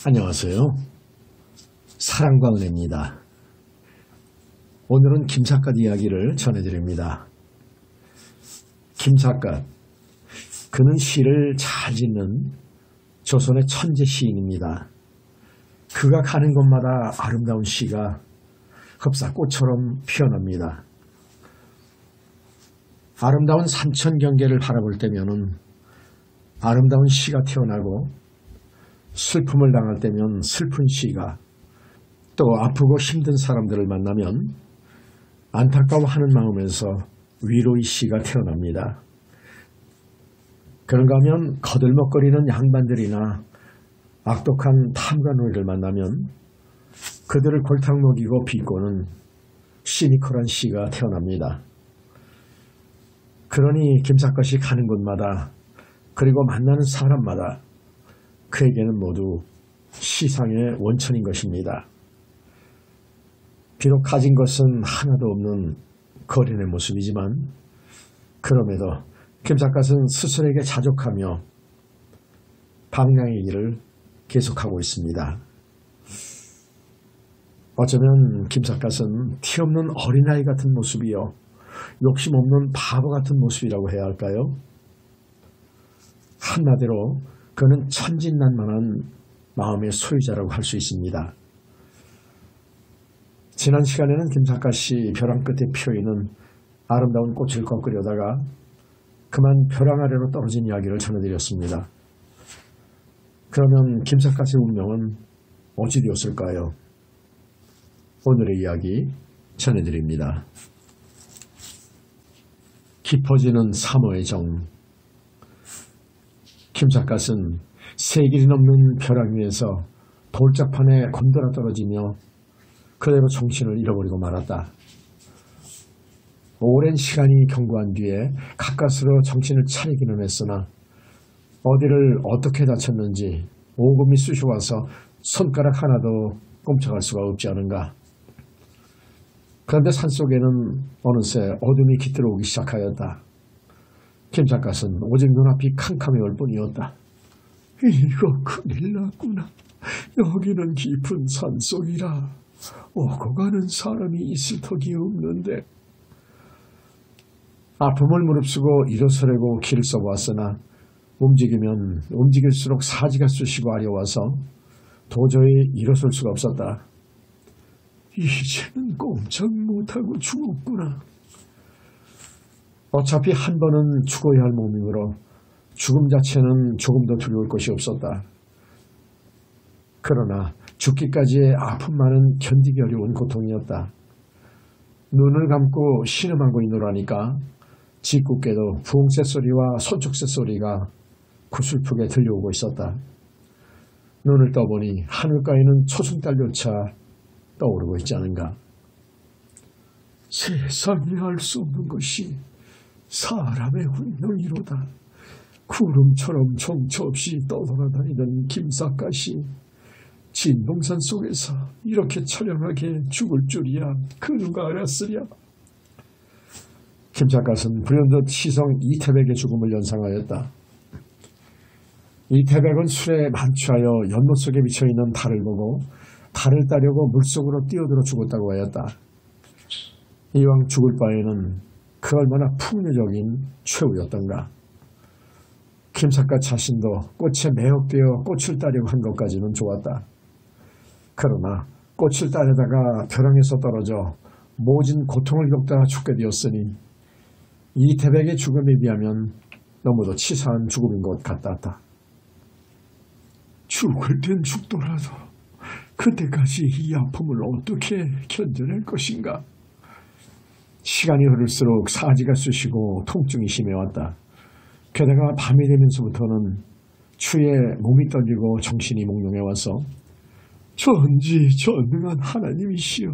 안녕하세요. 사랑과 은혜입니다. 오늘은 김삿갓 이야기를 전해드립니다. 김삿갓, 그는 시를 잘 짓는 조선의 천재 시인입니다. 그가 가는 곳마다 아름다운 시가 흡사꽃처럼 피어납니다. 아름다운 산천 경계를 바라볼 때면은 아름다운 시가 태어나고, 슬픔을 당할 때면 슬픈 시가, 또 아프고 힘든 사람들을 만나면 안타까워하는 마음에서 위로의 시가 태어납니다. 그런가 하면 거들먹거리는 양반들이나 악독한 탐관오리를 만나면 그들을 골탕 먹이고 비꼬는 시니컬한 시가 태어납니다. 그러니 김삿갓이 가는 곳마다, 그리고 만나는 사람마다 그에게는 모두 시상의 원천인 것입니다. 비록 가진 것은 하나도 없는 거린의 모습이지만, 그럼에도 김삿갓은 스스로에게 자족하며 방랑의 길을 계속하고 있습니다. 어쩌면 김삿갓은 티 없는 어린아이 같은 모습이요, 욕심 없는 바보 같은 모습이라고 해야 할까요? 한마디로 그는 천진난만한 마음의 소유자라고 할 수 있습니다. 지난 시간에는 김삿갓이 벼랑 끝에 피어있는 아름다운 꽃을 꺾으려다가 그만 벼랑 아래로 떨어진 이야기를 전해드렸습니다. 그러면 김삿갓의 운명은 어찌 되었을까요? 오늘의 이야기 전해드립니다. 깊어지는 삼호의 정. 김삿갓은 세 길이 넘는 벼랑 위에서 돌짝판에 곤돌아 떨어지며 그대로 정신을 잃어버리고 말았다. 오랜 시간이 경과한 뒤에 가까스로 정신을 차리기는 했으나 어디를 어떻게 다쳤는지 오금이 쑤셔와서 손가락 하나도 꼼짝할 수가 없지 않은가. 그런데 산속에는 어느새 어둠이 깃들어오기 시작하였다. 김삿갓은 오직 눈앞이 캄캄해올 뿐이었다. 이거 큰일 났구나. 여기는 깊은 산속이라 오고 가는 사람이 있을 턱이 없는데. 아픔을 무릅쓰고 일어서려고 길을 써보았으나 움직이면 움직일수록 사지가 쑤시고 아려와서 도저히 일어설 수가 없었다. 이제는 꼼짝 못하고 죽었구나. 어차피 한 번은 죽어야 할 몸이므로 죽음 자체는 조금도 두려울 것이 없었다. 그러나 죽기까지의 아픔만은 견디기 어려운 고통이었다. 눈을 감고 신음하고 있노라니까 짓궂게도 부엉새 소리와 소축새 소리가 구슬프게 들려오고 있었다. 눈을 떠보니 하늘가에는 초승달조차 떠오르고 있지 않은가. 세상에 알 수 없는 것이 사람의 운명이로다. 구름처럼 정처 없이 떠돌아다니던 김삿갓이 진동산 속에서 이렇게 처량하게 죽을 줄이야 그 누가 알았으랴. 김삿갓은 불현듯 시성 이태백의 죽음을 연상하였다. 이태백은 술에 만취하여 연못 속에 비쳐있는 달을 보고 달을 따려고 물속으로 뛰어들어 죽었다고 하였다. 이왕 죽을 바에는 그 얼마나 풍요적인 최후였던가. 김삿갓 자신도 꽃에 매혹되어 꽃을 따려고 한 것까지는 좋았다. 그러나 꽃을 따려다가 벼랑에서 떨어져 모진 고통을 겪다 죽게 되었으니 이태백의 죽음에 비하면 너무도 치사한 죽음인 것 같았다. 죽을 땐 죽더라도 그때까지 이 아픔을 어떻게 견뎌낼 것인가. 시간이 흐를수록 사지가 쑤시고 통증이 심해왔다. 게다가 밤이 되면서부터는 추위에 몸이 떨리고 정신이 몽롱해와서 전지전능한 하나님이시여,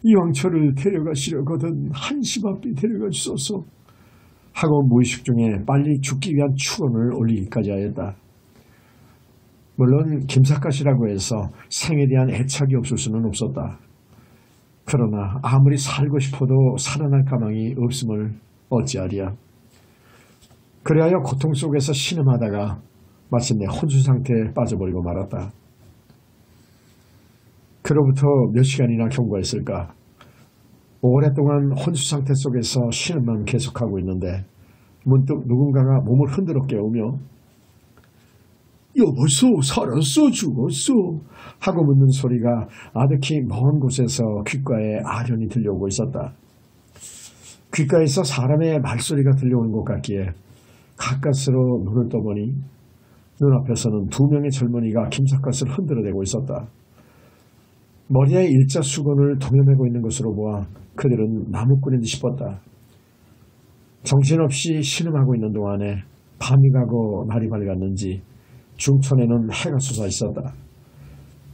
이왕 저를 데려가시려거든 한시 앞에 데려가 주소서 하고 무의식 중에 빨리 죽기 위한 축원을 올리기까지 하였다. 물론 김삿갓이라고 해서 생에 대한 애착이 없을 수는 없었다. 그러나 아무리 살고 싶어도 살아날 가망이 없음을 어찌하랴. 그리하여 고통 속에서 신음하다가 마침내 혼수 상태에 빠져버리고 말았다. 그로부터 몇 시간이나 경과했을까. 오랫동안 혼수 상태 속에서 신음만 계속하고 있는데 문득 누군가가 몸을 흔들어 깨우며 여보소, 살았어, 죽었어 하고 묻는 소리가 아득히 먼 곳에서 귓가에 아련히 들려오고 있었다. 귓가에서 사람의 말소리가 들려오는 것 같기에 가까스로 눈을 떠보니 눈앞에서는 두 명의 젊은이가 김삿갓을 흔들어대고 있었다. 머리에 일자 수건을 동여매고 있는 것으로 보아 그들은 나무꾼인 듯 싶었다. 정신없이 신음하고 있는 동안에 밤이 가고 날이 밝았는지 중천에는 해가 솟아 있었다.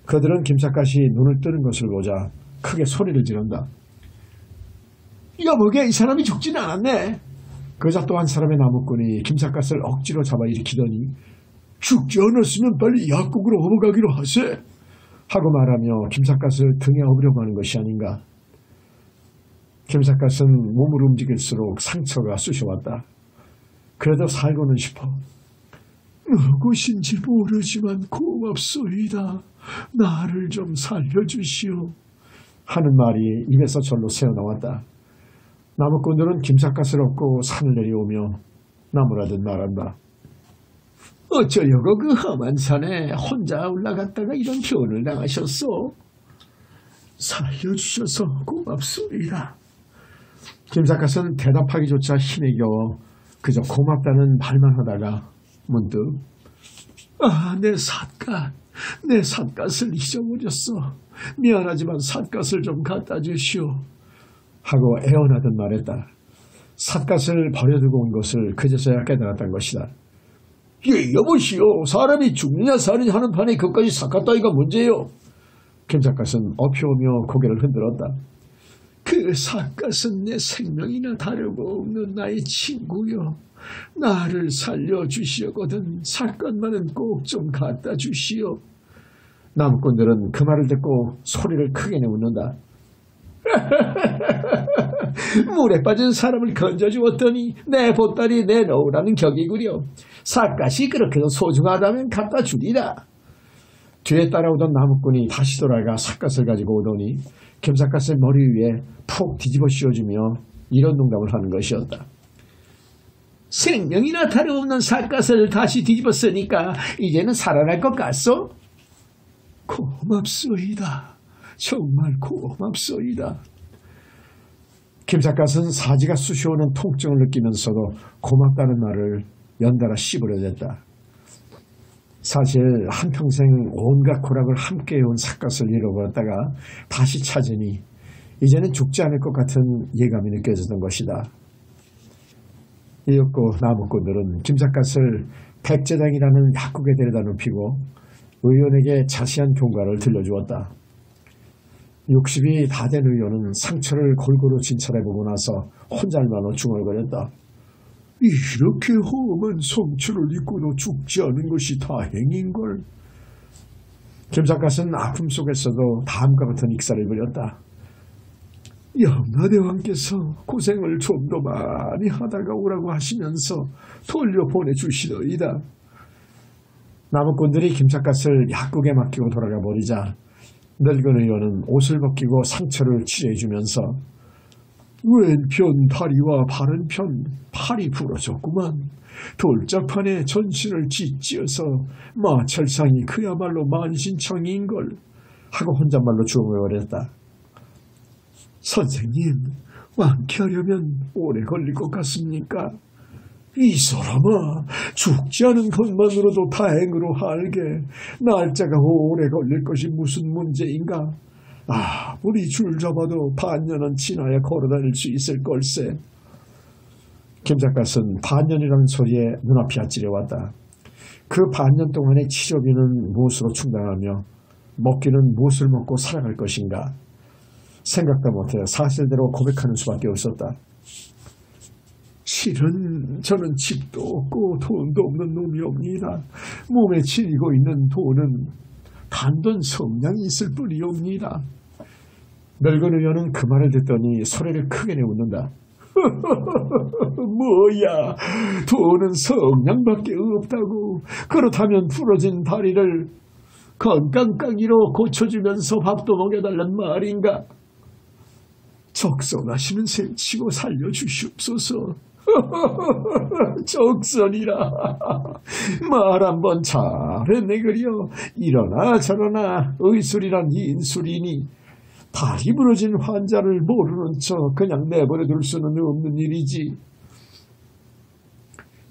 그들은 김삿갓이 눈을 뜨는 것을 보자 크게 소리를 지른다. 여보게, 이 사람이 죽지는 않았네. 그자 또 한 사람의 나무꾼이 김삿갓을 억지로 잡아 일으키더니 죽지 않았으면 빨리 약국으로 업어가기로 하세 하고 말하며 김삿갓을 등에 업으려고 하는 것이 아닌가. 김삿갓은 몸을 움직일수록 상처가 쑤셔왔다. 그래도 살고는 싶어. 누구신지 모르지만 고맙소이다. 나를 좀 살려주시오. 하는 말이 입에서 절로 새어나왔다. 나무꾼들은 김삿갓을 얻고 산을 내려오며 나무라듯 말한다. 어쩌려고 그 험한 산에 혼자 올라갔다가 이런 변을 당하셨소? 살려주셔서 고맙소이다. 김삿갓은 대답하기조차 힘에 겨워 그저 고맙다는 말만 하다가 문득 내 삿갓을 잊어버렸어. 미안하지만 삿갓을 좀 갖다 주시오. 하고 애원하듯 말했다. 삿갓을 버려두고 온 것을 그제서야 깨달았던 것이다. 예, 여보시오. 사람이 죽느냐 사느냐 하는 판에 그까지 삿갓 따위가 문제요. 김삿갓은 업혀오며 고개를 흔들었다. 그 삿갓은 내 생명이나 다름없는 없는 나의 친구요. 나를 살려주시오거든 삿갓만은 꼭 좀 갖다 주시오. 나무꾼들은 그 말을 듣고 소리를 크게 내웃는다. 물에 빠진 사람을 건져주었더니 내 보따리 내놓으라는 격이구려. 삿갓이 그렇게도 소중하다면 갖다 주리라. 뒤에 따라오던 나무꾼이 다시 돌아가 삿갓을 가지고 오더니 김삿갓의 머리 위에 푹 뒤집어 씌워주며 이런 농담을 하는 것이었다. 생명이나 다름없는 삿갓을 다시 뒤집었으니까 이제는 살아날 것 같소? 고맙소이다. 정말 고맙소이다. 김삿갓은 사지가 쑤셔오는 통증을 느끼면서도 고맙다는 말을 연달아 씹으려댔다. 사실 한평생 온갖 고락을 함께 해온 삿갓을 잃어버렸다가 다시 찾으니 이제는 죽지 않을 것 같은 예감이 느껴졌던 것이다. 이윽고 나무꾼들은 김삿갓을 백제장이라는 약국에 데려다 눕히고 의원에게 자세한 경과를 들려주었다. 60이 다 된 의원은 상처를 골고루 진찰해보고 나서 혼잘만으로 중얼거렸다. 이렇게 험한 성처를 입고도 죽지 않은 것이 다행인걸. 김삿갓은 아픔 속에서도 다음과 같은 익사를 부렸다. 염라대왕께서 고생을 좀 더 많이 하다가 오라고 하시면서 돌려보내주시더이다. 나무꾼들이 김삿갓을 약국에 맡기고 돌아가 버리자 늙은 의원은 옷을 벗기고 상처를 치료해주면서 왼편 다리와 바른편 팔이 부러졌구만. 돌짝판에 전신을 짓지어서 마찰상이 그야말로 만신창이인걸. 하고 혼잣말로 중얼거렸다. 선생님, 완쾌하려면 오래 걸릴 것 같습니까? 이 사람아, 죽지 않은 것만으로도 다행으로 알게 날짜가 오래 걸릴 것이 무슨 문제인가? 우리 줄 잡아도 반년은 지나야 걸어다닐 수 있을 걸세. 김삿갓은 반년이라는 소리에 눈앞이 아찔해왔다. 그 반년 동안의 치료비는 무엇으로 충당하며 먹기는 무엇을 먹고 살아갈 것인가? 생각도 못해 사실대로 고백하는 수밖에 없었다. 실은 저는 집도 없고 돈도 없는 놈이옵니다. 몸에 지니고 있는 돈은 단돈 성냥이 있을 뿐이옵니다. 늙은 의원은 그 말을 듣더니 소리를 크게 내웃는다. 뭐야, 돈은 성냥밖에 없다고. 그렇다면 부러진 다리를 건강깡이로 고쳐주면서 밥도 먹여달란 말인가? 적선하시는 셈치고 살려주시옵소서. 적선이라 말 한번 잘했네 그려. 이러나 저러나 의술이란 인술이니 다리 부러진 환자를 모르는 척 그냥 내버려 둘 수는 없는 일이지.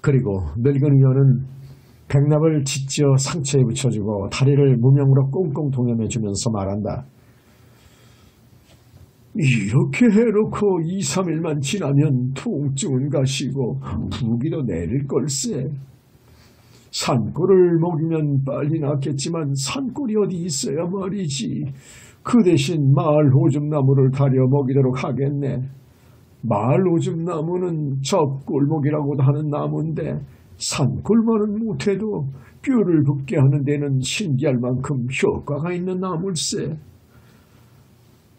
그리고 늙은 의원은 백납을 짓지어 상처에 붙여주고 다리를 무명으로 꽁꽁 동여매주면서 말한다. 이렇게 해놓고 2, 3일만 지나면 통증은 가시고 부기도 내릴 걸세. 산골을 먹이면 빨리 낫겠지만 산골이 어디 있어야 말이지. 그 대신 마을 오줌나무를 가려 먹이도록 하겠네. 마을 오줌나무는 접골목이라고도 하는 나무인데 산골만은 못해도 뼈를 붓게 하는 데는 신기할 만큼 효과가 있는 나물세.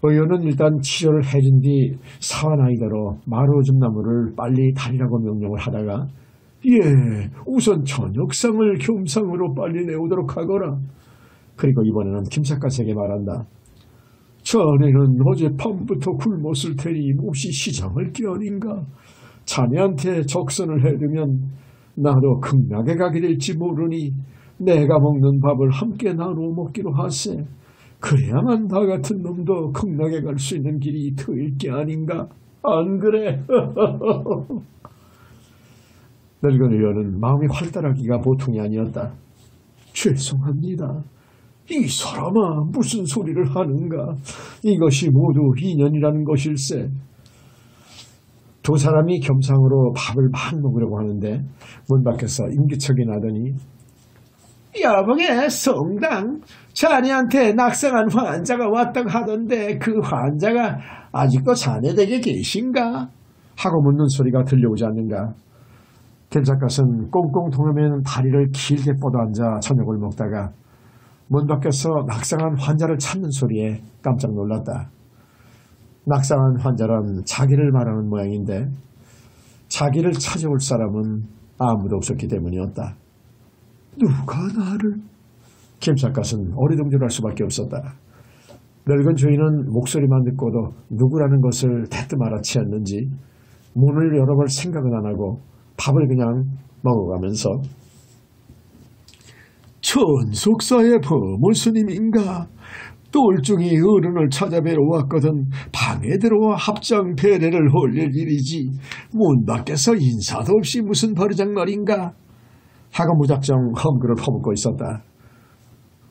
의원은 일단 치료를 해준 뒤 사나이대로 마을 오줌나무를 빨리 다리라고 명령을 하다가 예, 우선 저녁상을 겸상으로 빨리 내오도록 하거라. 그리고 이번에는 김삿갓에게 말한다. 자네는 어젯밤부터 굶었을 테니 몹시 시장을 게 아닌가. 자네한테 적선을 해두면 나도 극락에 가게 될지 모르니 내가 먹는 밥을 함께 나누어 먹기로 하세. 그래야만 나 같은 놈도 극락에 갈 수 있는 길이 트일 게 아닌가. 안 그래? 늙은 의원은 마음이 활달하기가 보통이 아니었다. 죄송합니다. 이 사람아 무슨 소리를 하는가. 이것이 모두 인연이라는 것일세. 두 사람이 겸상으로 밥을 막 먹으려고 하는데 문 밖에서 인기척이 나더니 여보게 성당 자네한테 낙상한 환자가 왔다고 하던데 그 환자가 아직도 자네 댁에 계신가? 하고 묻는 소리가 들려오지 않는가. 김삿갓은 꽁꽁 동여맨 다리를 길게 뻗어앉아 저녁을 먹다가 문 밖에서 낙상한 환자를 찾는 소리에 깜짝 놀랐다. 낙상한 환자란 자기를 말하는 모양인데 자기를 찾아올 사람은 아무도 없었기 때문이었다. 누가 나를? 김삿갓은 어리둥절할 수밖에 없었다. 늙은 주인은 목소리만 듣고도 누구라는 것을 대뜸 알아채었는지 문을 열어볼 생각은 안 하고 밥을 그냥 먹어가면서 천속사의 범호스님인가? 똘중이 어른을 찾아뵈러 왔거든 방에 들어와 합장 배례를 올릴 일이지 문 밖에서 인사도 없이 무슨 버르장말인가? 하고 무작정 험글을 퍼붓고 있었다.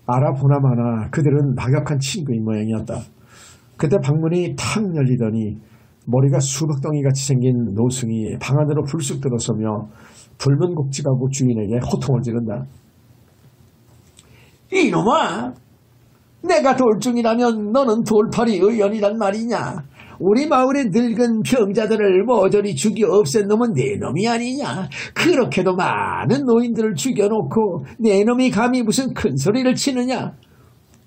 알아보나 마나 그들은 막역한 친구인 모양이었다. 그때 방문이 탁 열리더니 머리가 수박 덩이같이 생긴 노승이 방 안으로 불쑥 들어서며 붉은 곡지가구 주인에게 호통을 지른다. 이놈아! 내가 돌중이라면 너는 돌팔이 의연이란 말이냐? 우리 마을의 늙은 병자들을 모조리 죽여 없앤 놈은 내 놈이 아니냐? 그렇게도 많은 노인들을 죽여놓고 내 놈이 감히 무슨 큰 소리를 치느냐?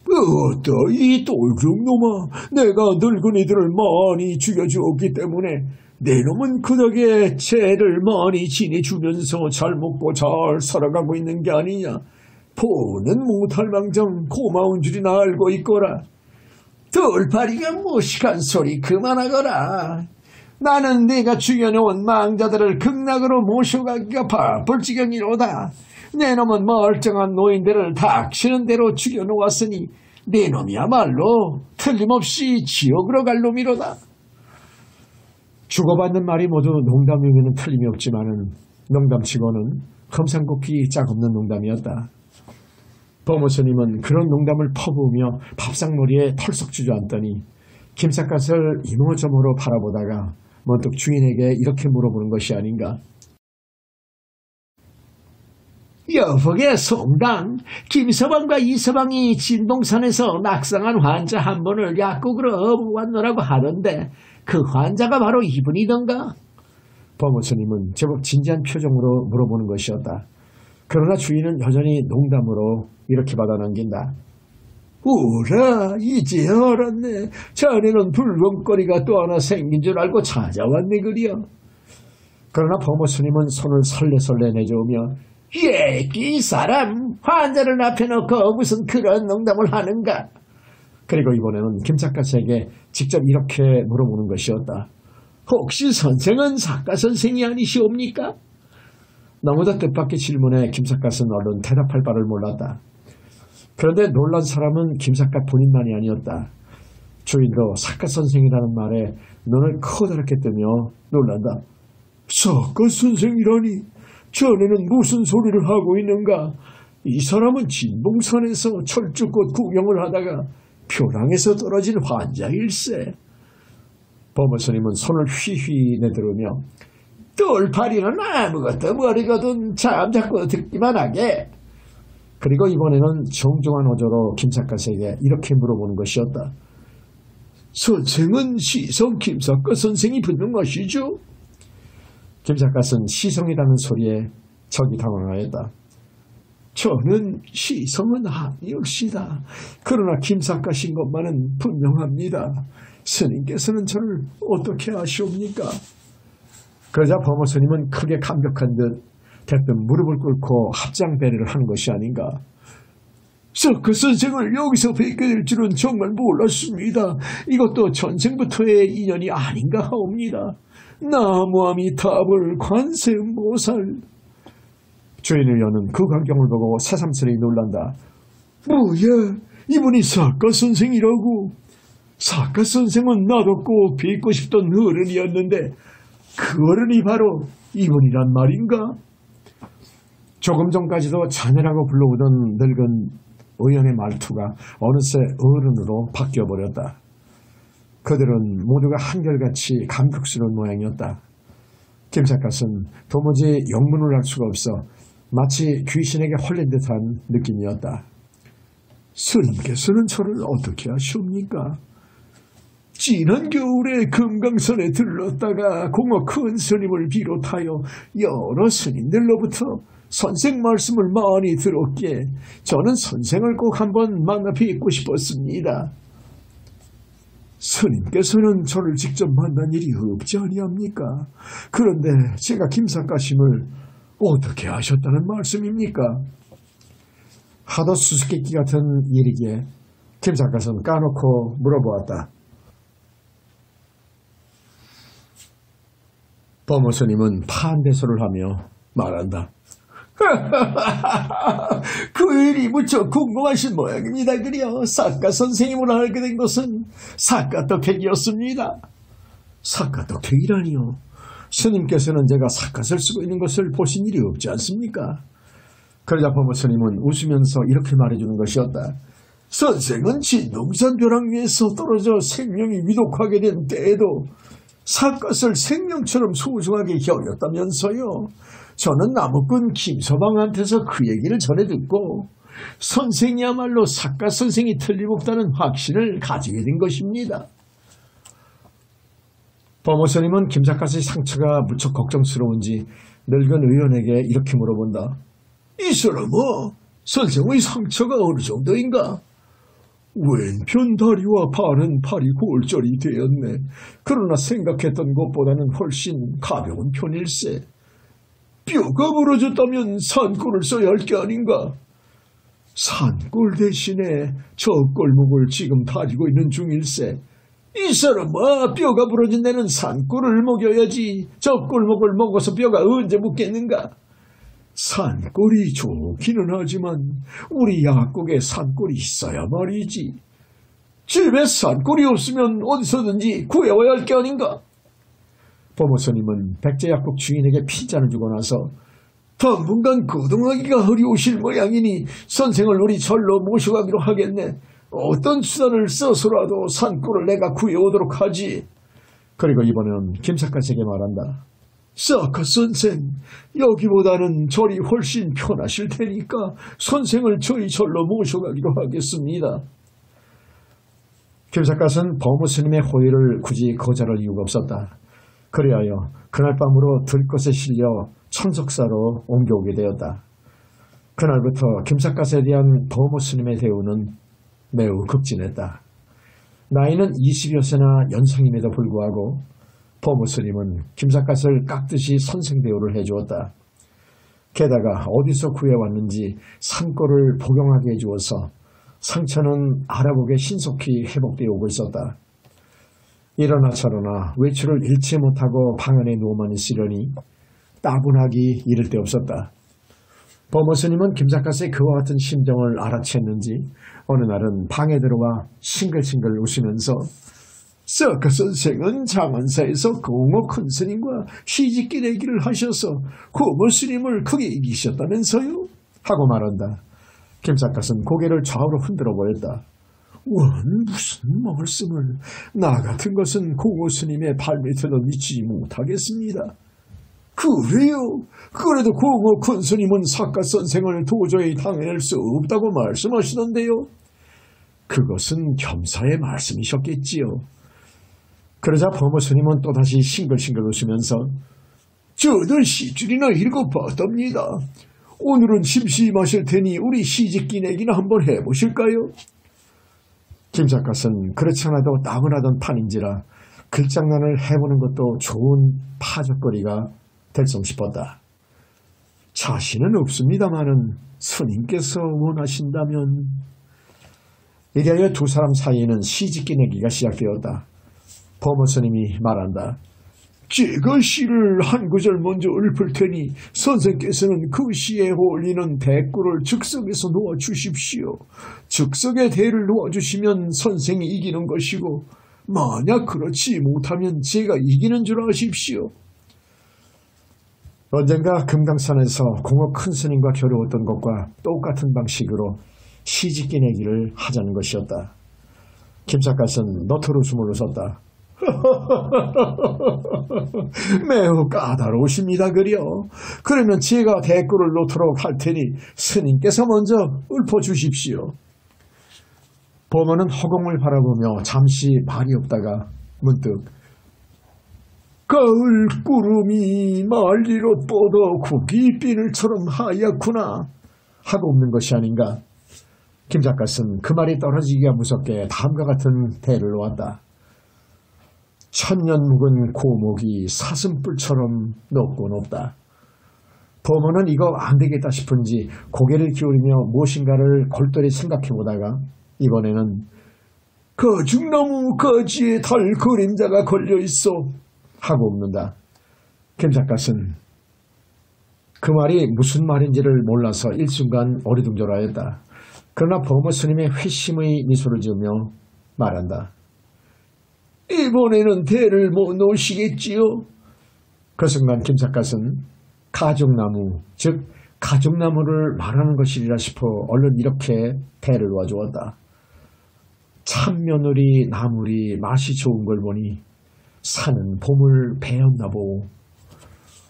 어따 이 똘중놈아, 내가 늙은이들을 많이 죽여주었기 때문에 내 놈은 그 덕에 죄를 많이 지내주면서 잘 먹고 잘 살아가고 있는 게 아니냐? 보는 못할 망정 고마운 줄이나 알고 있거라. 돌팔이가 무식한 소리 그만하거라. 나는 네가 죽여놓은 망자들을 극락으로 모셔가기가 바쁠 지경이로다. 내 놈은 멀쩡한 노인들을 닥치는 대로 죽여놓았으니 내 놈이야말로 틀림없이 지옥으로 갈 놈이로다. 주고받는 말이 모두 농담이면 틀림이 없지만은 농담치고는 험상궂기 짝없는 농담이었다. 범호스님은 그런 농담을 퍼부으며 밥상머리에 털썩 주저앉더니 김삿갓을 이모저모로 바라보다가 문득 주인에게 이렇게 물어보는 것이 아닌가. 여보게 송당, 김서방과 이서방이 진동산에서 낙상한 환자 한 분을 약국으로 업어왔노라고 하던데 그 환자가 바로 이분이던가? 범호스님은 제법 진지한 표정으로 물어보는 것이었다. 그러나 주인은 여전히 농담으로 이렇게 받아넘긴다. 오라, 이제 알았네. 자네는 불멍거리가 또 하나 생긴 줄 알고 찾아왔네 그려. 그러나 범호스님은 손을 설레설레 내저으며 이 사람 환자를 앞에 놓고 무슨 그런 농담을 하는가. 그리고 이번에는 김삿갓에게 직접 이렇게 물어보는 것이었다. 혹시 선생은 사카 선생이 아니시옵니까? 너무도 뜻밖의 질문에 김삿갓은 얼른 대답할 바를 몰랐다. 그런데 놀란 사람은 김삿갓 본인만이 아니었다. 주인도 사카 선생이라는 말에 눈을 커다랗게 뜨며 놀란다. 사카 선생이라니, 자네는 무슨 소리를 하고 있는가? 이 사람은 진봉산에서 철쭉꽃 구경을 하다가 표랑에서 떨어진 환자일세. 범어스님은 손을 휘휘 내두르며 똘파리는 아무것도 모르거든 잠자고 듣기만 하게. 그리고 이번에는 정중한 어조로 김삿갓에게 이렇게 물어보는 것이었다. 선생은 시성 김삿갓 선생이 붙는 것이죠? 김삿갓은 시성이라는 소리에 적이 당황하였다. 저는 시성은 아니옵시다. 그러나 김삿갓인 것만은 분명합니다. 스님께서는 저를 어떻게 아시옵니까? 그러자 범어스님은 크게 감격한 듯 대뜸 무릎을 꿇고 합장배례를 하는 것이 아닌가. 사카 선생을 여기서 뵙게 될 줄은 정말 몰랐습니다. 이것도 전생부터의 인연이 아닌가 하옵니다. 나무아미타불 관세음보살. 주인을 여는 그 광경을 보고 새삼스레 놀란다. 뭐야, 이분이 사카 선생이라고? 사카 선생은 나도 꼭 뵙고 싶던 어른이었는데 그 어른이 바로 이분이란 말인가? 조금 전까지도 자네라고 불러오던 늙은 의원의 말투가 어느새 어른으로 바뀌어버렸다. 그들은 모두가 한결같이 감격스러운 모양이었다. 김삿갓은 도무지 영문을 할 수가 없어 마치 귀신에게 홀린 듯한 느낌이었다. 스님께서는 저를 어떻게 아시옵니까? 지난 겨울에 금강산에 들렀다가 공허 큰 스님을 비롯하여 여러 스님들로부터 선생 말씀을 많이 들었기에 저는 선생을 꼭 한번 만나 뵙고 싶었습니다. 스님께서는 저를 직접 만난 일이 없지 아니합니까? 그런데 제가 김삿갓임을 어떻게 아셨다는 말씀입니까? 하도 수수께끼 같은 일이기에 김삿갓은 까놓고 물어보았다. 범어스님은 파한대소를 하며 말한다. 그 일이 무척 궁금하신 모양입니다. 그려 사카 선생님을 알게 된 것은 사카떡택이었습니다. 사카떡택이라니요? 스님께서는 제가 사카를 쓰고 있는 것을 보신 일이 없지 않습니까? 그러자 범어스님은 웃으면서 이렇게 말해주는 것이었다. 선생은 진동산 벼랑 위에서 떨어져 생명이 위독하게 된 때에도 사갓을 생명처럼 소중하게 여겼다면서요. 저는 나무꾼 김서방한테서 그 얘기를 전해 듣고 선생이야말로 사갓 선생이 틀림없다는 확신을 가지게 된 것입니다. 범어스님은 김삿갓의 상처가 무척 걱정스러운지 늙은 의원에게 이렇게 물어본다. 이 사람아, 선생의 상처가 어느 정도인가? 왼편 다리와 바른 팔이 골절이 되었네. 그러나 생각했던 것보다는 훨씬 가벼운 편일세. 뼈가 부러졌다면 산골을 써야 할 게 아닌가? 산골 대신에 저 골목을 지금 다리고 있는 중일세. 이 사람아, 뼈가 부러진 데는 산골을 먹여야지 저 골목을 먹어서 뼈가 언제 묻겠는가? 산골이 좋기는 하지만 우리 약국에 산골이 있어야 말이지. 집에 산골이 없으면 어디서든지 구해와야 할 게 아닌가? 범어스님은 백제약국 주인에게 피자를 주고 나서 당분간 거동하기가 어려우실 모양이니 선생을 우리 절로 모셔가기로 하겠네. 어떤 수단을 써서라도 산골을 내가 구해오도록 하지. 그리고 이번에는 김삿갓에게 말한다. 사카 선생, 여기보다는 절이 훨씬 편하실 테니까 선생을 저희 절로 모셔가기로 하겠습니다. 김삿갓은 범어스님의 호의를 굳이 거절할 이유가 없었다. 그리하여 그날 밤으로 들것에 실려 천석사로 옮겨오게 되었다. 그날부터 김삿갓에 대한 범어스님의 대우는 매우 급진했다. 나이는 20여 세나 연상임에도 불구하고 범어스님은 김삿갓을 깍듯이 선생 대우를 해주었다. 게다가 어디서 구해왔는지 산골을 복용하게 해주어서 상처는 알아보게 신속히 회복되어 오고 있었다. 이러나 저러나 외출을 잃지 못하고 방 안에 누워만 있으려니 따분하기 이를 데 없었다. 범어스님은 김삿갓의 그와 같은 심정을 알아챘는지 어느 날은 방에 들어와 싱글싱글 웃으면서 석가 선생은 장안사에서 공호 큰 스님과 시집기 내기를 하셔서 고모 스님을 크게 이기셨다면서요? 하고 말한다. 김삿갓은 고개를 좌우로 흔들어 보였다. 원 무슨 말씀을. 나 같은 것은 고모 스님의 발밑에도 미치지 못하겠습니다. 그래요? 그래도 고모 큰 스님은 석가 선생을 도저히 당해낼 수 없다고 말씀하시던데요. 그것은 겸사의 말씀이셨겠지요. 그러자 범어 스님은 또다시 싱글싱글 웃으면서 저는 시줄이나 읽어봤답니다. 오늘은 심심하실 테니 우리 시집기 내기나 한번 해보실까요? 김삿갓은 그렇지 않아도 따분하던 판인지라 글장난을 해보는 것도 좋은 파적거리가 될성 싶었다. 자신은 없습니다마는 스님께서 원하신다면. 이래야 두 사람 사이에는 시집기 내기가 시작되었다. 범어 스님이 말한다. 제가 시를 한 구절 먼저 읊을 테니 선생께서는 그 시에 어울리는 대꾸를 즉석에서 놓아주십시오. 즉석의 대를 놓아주시면 선생이 이기는 것이고 만약 그렇지 못하면 제가 이기는 줄 아십시오. 언젠가 금강산에서 공허 큰 스님과 겨루었던 것과 똑같은 방식으로 시집기 내기를 하자는 것이었다. 김삿갓은 너트로 웃음을 웃었다. 매우 까다로우십니다 그려. 그러면 제가 대꾸를 놓도록 할 테니 스님께서 먼저 읊어주십시오. 범어는 허공을 바라보며 잠시 말이 없다가 문득 가을 구름이 말리로 뻗어 구기비늘처럼 하얗구나 하고 웃는 것이 아닌가. 김삿갓은 그 말이 떨어지기가 무섭게 다음과 같은 대를 놓았다. 천년 묵은 고목이 사슴뿔처럼 높고 높다. 범어는 이거 안 되겠다 싶은지 고개를 기울이며 무엇인가를 골똘히 생각해보다가 이번에는 거중나무 가지에 달 그림자가 걸려있어 하고 웃는다. 김삿갓은 그 말이 무슨 말인지를 몰라서 일순간 어리둥절하였다. 그러나 범어 스님의 회심의 미소를 지으며 말한다. 이번에는 대를 못 놓으시겠지요? 그 순간 김삿갓은 가죽나무, 즉 가죽나무를 말하는 것이리라 싶어 얼른 이렇게 대를 놓아주었다. 참며느리 나물이 맛이 좋은 걸 보니 산은 봄을 배웠나 보오.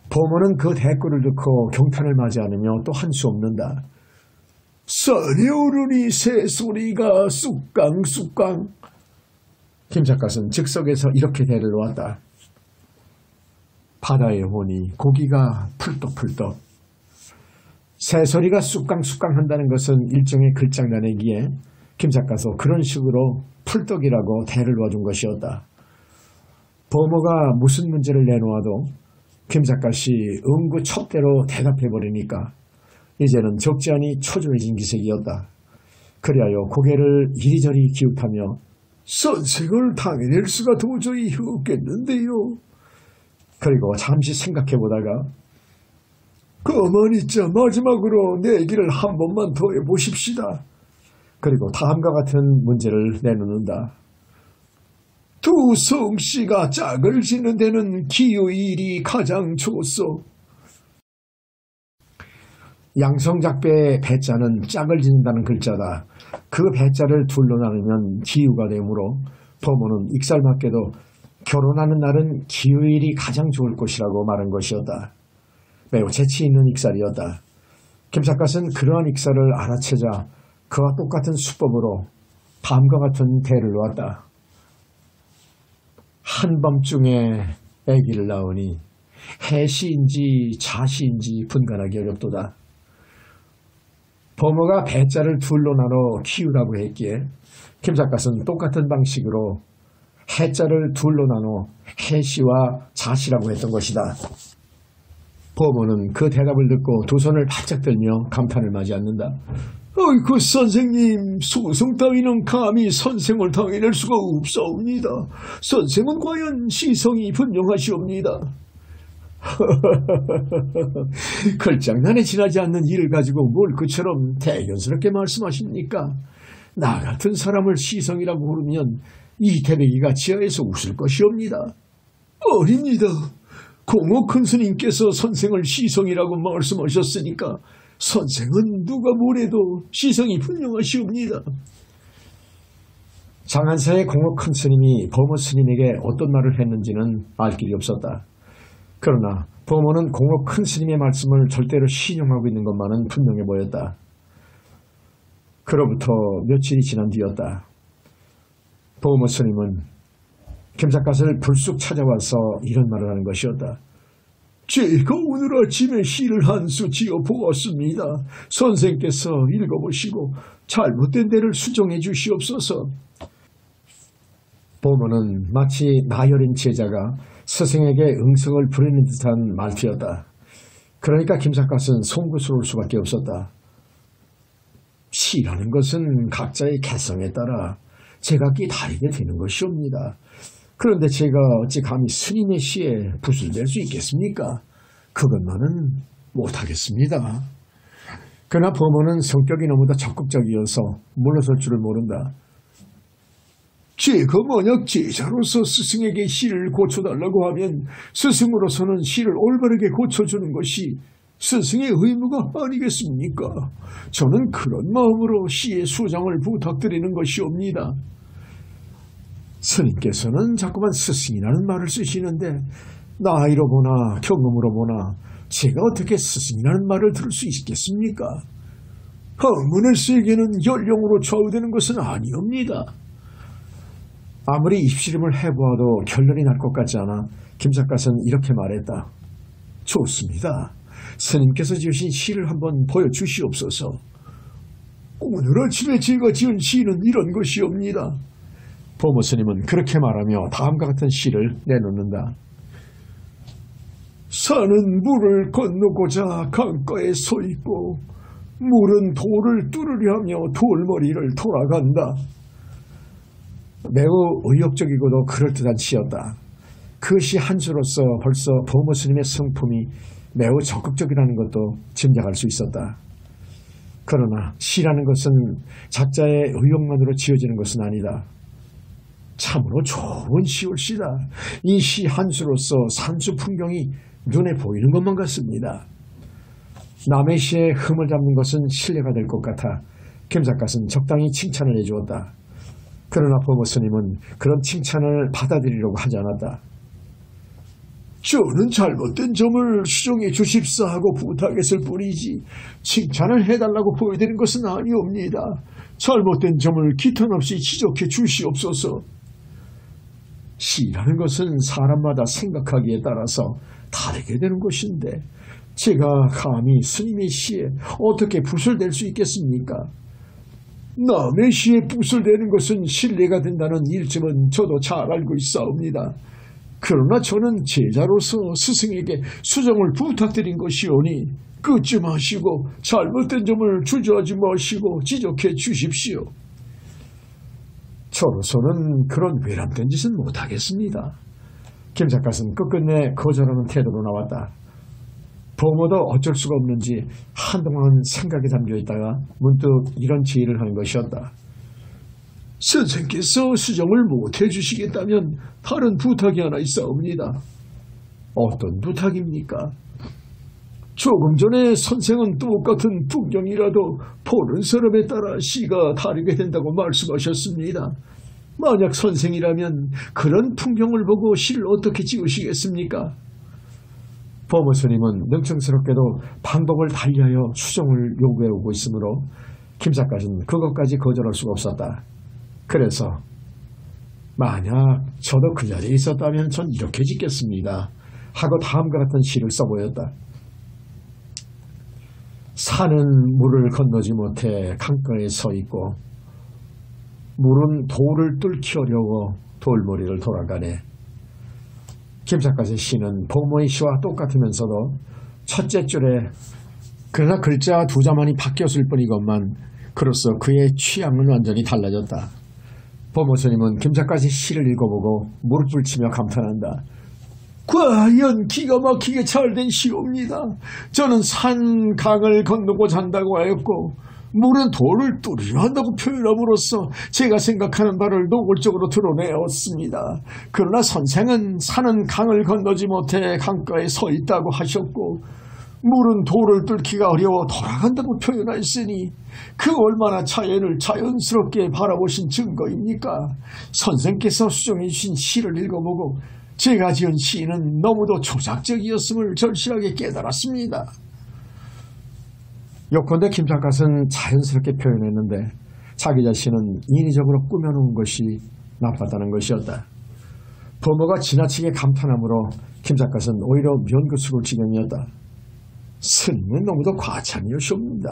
범어는 그 대꾸를 듣고 경탄을 맞이 않으며 또 한 수 없는다. 산에 오르니 새소리가 쑥깡쑥깡. 김삿갓은 즉석에서 이렇게 대를 놓았다. 바다에 오니 고기가 풀떡풀떡. 새소리가 쑥깡쑥깡 한다는 것은 일종의 글장난이기에 김삿갓은 그런 식으로 풀떡이라고 대를 놓아준 것이었다. 범어가 무슨 문제를 내놓아도 김삿갓이 응구 첩대로 대답해버리니까 이제는 적지 않이 초조해진 기색이었다. 그리하여 고개를 이리저리 기웃하며 선생을 당해낼 수가 도저히 없겠는데요. 그리고 잠시 생각해보다가 가만히 있자 마지막으로 내 얘기를 한 번만 더 해보십시다. 그리고 다음과 같은 문제를 내놓는다. 두 성씨가 짝을 짓는 데는 기요일이 가장 좋소. 양성작배의 배자는 짝을 짓는다는 글자다. 그 배자를 둘로 나누면 기유가 되므로 범어는 익살맞게도 결혼하는 날은 기요일이 가장 좋을 것이라고 말한 것이었다. 매우 재치 있는 익살이었다. 김삿갓은 그러한 익살을 알아채자 그와 똑같은 수법으로 다음과 같은 대를 놓았다. 한밤중에 아기를 낳으니 해시인지 자시인지 분간하기 어렵도다. 범어가 배자를 둘로 나눠 키우라고 했기에 김삿갓은 똑같은 방식으로 해자를 둘로 나눠 해시와 자시라고 했던 것이다. 보모는 그 대답을 듣고 두 손을 바짝 들며 감탄을 맞이 않는다. 어이구 선생님, 소송 따위는 감히 선생을 당해낼 수가 없사옵니다. 선생은 과연 시성이 분명하시옵니다. 걸장난에 지나지 않는 일을 가지고 뭘 그처럼 대견스럽게 말씀하십니까? 나 같은 사람을 시성이라고 부르면 이 태백이가 지하에서 웃을 것이옵니다. 아닙니다. 공호 큰 스님께서 선생을 시성이라고 말씀하셨으니까 선생은 누가 뭐래도 시성이 분명하시옵니다. 장안사의 공호 큰 스님이 범호 스님에게 어떤 말을 했는지는 알 길이 없었다. 그러나 범호는 공호 큰 스님의 말씀을 절대로 신용하고 있는 것만은 분명해 보였다. 그로부터 며칠이 지난 뒤였다. 범호 스님은 김삿갓을 불쑥 찾아와서 이런 말을 하는 것이었다. 제가 오늘 아침에 시를 한 수 지어 보았습니다. 선생께서 읽어보시고 잘못된 데를 수정해 주시옵소서. 범호는 마치 나열인 제자가 스승에게 응석을 부리는 듯한 말투였다. 그러니까 김삿갓은 송구스러울 수밖에 없었다. 시라는 것은 각자의 개성에 따라 제각기 다르게 되는 것이옵니다. 그런데 제가 어찌 감히 스님의 시에 붓을 댈 수 있겠습니까? 그것만은 못하겠습니다. 그러나 범호는 성격이 너무나 적극적이어서 물러설 줄을 모른다. 제가 만약 제자로서 스승에게 시를 고쳐달라고 하면 스승으로서는 시를 올바르게 고쳐주는 것이 스승의 의무가 아니겠습니까? 저는 그런 마음으로 시의 수정을 부탁드리는 것이옵니다. 스님께서는 자꾸만 스승이라는 말을 쓰시는데 나이로 보나 경험으로 보나 제가 어떻게 스승이라는 말을 들을 수 있겠습니까? 학문의 세계는 연령으로 좌우되는 것은 아니옵니다. 아무리 입씨름을 해보아도 결론이 날 것 같지 않아 김삿갓은 이렇게 말했다. 좋습니다. 스님께서 지으신 시를 한번 보여주시옵소서. 오늘 아침에 제가 지은 시는 이런 것이옵니다. 범호 스님은 그렇게 말하며 다음과 같은 시를 내놓는다. 산은 물을 건너고자 강가에 서 있고 물은 돌을 뚫으려 하며 돌머리를 돌아간다. 매우 의욕적이고도 그럴듯한 시였다. 그 시 한 수로서 벌써 범호 스님의 성품이 매우 적극적이라는 것도 짐작할 수 있었다. 그러나 시라는 것은 작자의 의욕만으로 지어지는 것은 아니다. 참으로 좋은 시올시다. 이 시 한 수로서 산수 풍경이 눈에 보이는 것만 같습니다. 남의 시에 흠을 잡는 것은 신뢰가 될 것 같아 김삿갓은 적당히 칭찬을 해주었다. 그러나 범호 스님은 그런 칭찬을 받아들이려고 하지 않았다. 저는 잘못된 점을 수정해 주십사 하고 부탁했을 뿐이지 칭찬을 해달라고 보여드린 것은 아니옵니다. 잘못된 점을 기탄 없이 지적해 주시옵소서. 시라는 것은 사람마다 생각하기에 따라서 다르게 되는 것인데 제가 감히 스님의 시에 어떻게 붓을 댈 수 있겠습니까? 남의 시에 붓을 대는 것은 신뢰가 된다는 일점은 저도 잘 알고 있사옵니다. 그러나 저는 제자로서 스승에게 수정을 부탁드린 것이오니 끄지 마시고 잘못된 점을 주저하지 마시고 지적해 주십시오. 저로서는 그런 외람된 짓은 못하겠습니다. 김삿갓은 끝끝내 거절하는 태도로 나왔다. 범호도 어쩔 수가 없는지 한동안 생각에 잠겨있다가 문득 이런 제의를 하는 것이었다. 선생께서 수정을 못해 주시겠다면 다른 부탁이 하나 있사옵니다. 어떤 부탁입니까? 조금 전에 선생은 똑같은 풍경이라도 보는 사람에 따라 시가 다르게 된다고 말씀하셨습니다. 만약 선생이라면 그런 풍경을 보고 시를 어떻게 지으시겠습니까? 범호 스님은 능청스럽게도 방법을 달리하여 수정을 요구해오고 있으므로 김삿갓은 그것까지 거절할 수가 없었다. 그래서 만약 저도 그 자리에 있었다면 전 이렇게 짓겠습니다 하고 다음과 같은 시를 써보였다. 산은 물을 건너지 못해 강가에 서 있고 물은 돌을 뚫기 어려워 돌머리를 돌아가네. 김삿갓의 시는 범호의 시와 똑같으면서도 첫째 줄에 그러나 글자 두 자만이 바뀌었을 뿐이건만 그로써 그의 취향은 완전히 달라졌다. 범호스님은 김작가의 시를 읽어보고 무릎을 치며 감탄한다. 과연 기가 막히게 잘된 시옵니다. 저는 산 강을 건너고자 한다고 하였고 물은 돌을 뚫으려 한다고 표현함으로써 제가 생각하는 바를 노골적으로 드러내었습니다. 그러나 선생은 산은 강을 건너지 못해 강가에 서 있다고 하셨고 물은 돌을 뚫기가 어려워 돌아간다고 표현하였으니 그 얼마나 자연을 자연스럽게 바라보신 증거입니까? 선생께서 수정해 주신 시를 읽어보고 제가 지은 시는 너무도 조작적이었음을 절실하게 깨달았습니다. 요컨대 김작가는 자연스럽게 표현했는데 자기 자신은 인위적으로 꾸며놓은 것이 나빴다는 것이었다. 범어가 지나치게 감탄함으로 김작가는 오히려 면구스러울 지경이었다. 스님은 너무도 과찬이오시옵니다.